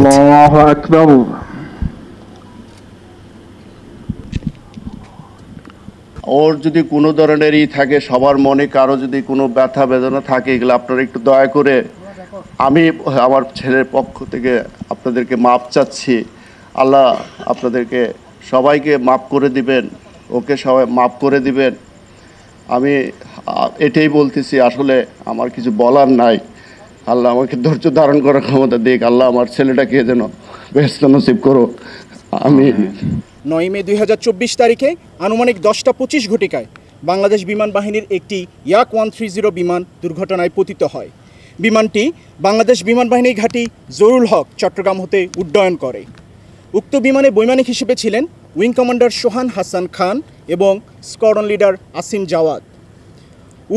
আল্লাহু আকবার। ওর যদি কোনো ধরনেরই থাকে, সবার মনে কারো যদি কোনো ব্যথা বেদনা থাকে, এগুলো আপনারা একটু দয়া করে, আমি আমার ছেলের পক্ষ থেকে আপনাদেরকে মাপ চাচ্ছি। আল্লাহ আপনাদেরকে সবাইকে মাপ করে দিবেন, ওকে সবাই মাপ করে দিবেন। আমি এটাই বলতেছি, আসলে আমার কিছু বলার নাই। আল্লাহ আমাকে ধৈর্য ধারণ করার ক্ষমতা দিক। আল্লাহ আমার ছেলেটাকে যেন বেহেশত নসিব করো। আমি 9 মে 2024 তারিখে আনুমানিক 10:25 ঘটিকায় বাংলাদেশ বিমান বাহিনীর একটি ইয়াক 130 বিমান দুর্ঘটনায় পতিত হয়। বিমানটি বাংলাদেশ বিমান বাহিনী ঘাঁটি জহুরুল হক চট্টগ্রাম হতে উড্ডয়ন করে। উক্ত বিমানে বৈমানিক হিসেবে ছিলেন উইং কমান্ডার সোহান হাসান খান এবং স্কোয়াড্রন লিডার আসিম জাওয়াদ।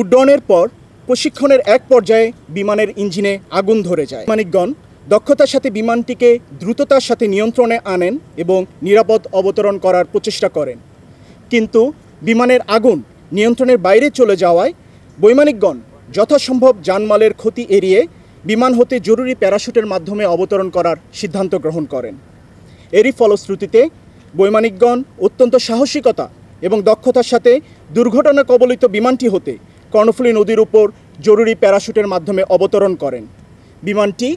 উড্ডয়নের পর প্রশিক্ষণের এক পর্যায়ে বিমানের ইঞ্জিনে আগুন ধরে যায়। বৈমানিকগণ দক্ষতার সাথে বিমানটিকে দ্রুততার সাথে নিয়ন্ত্রণে আনেন এবং নিরাপদ অবতরণ করার প্রচেষ্টা করেন, কিন্তু বিমানের আগুন নিয়ন্ত্রণের বাইরে চলে যাওয়ায় বৈমানিকগণ যথাসম্ভব জানমালের ক্ষতি এড়িয়ে বিমান হতে জরুরি প্যারাশুটের মাধ্যমে অবতরণ করার সিদ্ধান্ত গ্রহণ করেন। এরই ফলশ্রুতিতে বৈমানিকগণ অত্যন্ত সাহসিকতা এবং দক্ষতার সাথে দুর্ঘটনা কবলিত বিমানটি হতে কর্ণফুলী নদীর উপর জরুরি প্যারাশুটের মাধ্যমে অবতরণ করেন। বিমানটি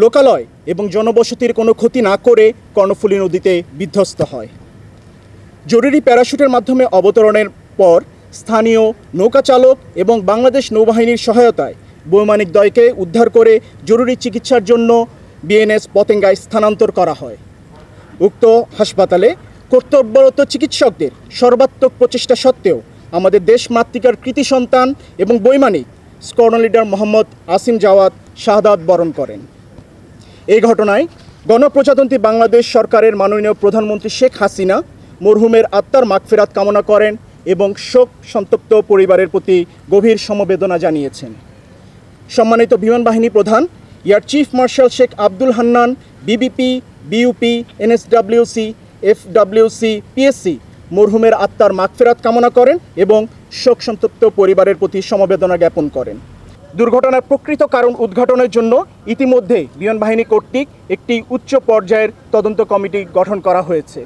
লোকালয় এবং জনবসতির কোনো ক্ষতি না করে কর্ণফুলী নদীতে বিধ্বস্ত হয়। জরুরি প্যারাশুটের মাধ্যমে অবতরণের পর স্থানীয় নৌকাচালক এবং বাংলাদেশ নৌবাহিনীর সহায়তায় বৈমানিকদ্বয়কে উদ্ধার করে জরুরি চিকিৎসার জন্য বিএনএস পতেঙ্গায় স্থানান্তর করা হয়। উক্ত হাসপাতালে কর্তব্যরত চিকিৎসকদের সর্বাত্মক প্রচেষ্টা সত্ত্বেও আমাদের দেশ মাতৃকার কৃতি সন্তান এবং বৈমানিক স্কোয়াড্রন লিডার মোহাম্মদ আসিম জাওয়াদ শাহাদাত বরণ করেন। এই ঘটনায় গণপ্রজাতন্ত্রী বাংলাদেশ সরকারের মাননীয় প্রধানমন্ত্রী শেখ হাসিনা মরহুমের আত্মার মাগফিরাত কামনা করেন এবং শোক সন্তপ্ত পরিবারের প্রতি গভীর সমবেদনা জানিয়েছেন। সম্মানিত বিমান বাহিনী প্রধান air chief marshal Sheikh Abdul Hannan, BBP, BUP, NSWC, FWC, PSC মরহুমের আত্মার মাগফিরাত কামনা করেন এবং শোক সন্তপ্ত পরিবারের প্রতি সমবেদনা জ্ঞাপন করেন। দুর্ঘটনার প্রকৃত কারণ উদ্ঘাটনের জন্য ইতিমধ্যে বিমান বাহিনী কর্তৃক একটি উচ্চ পর্যায়ের তদন্ত কমিটি গঠন করা হয়েছে।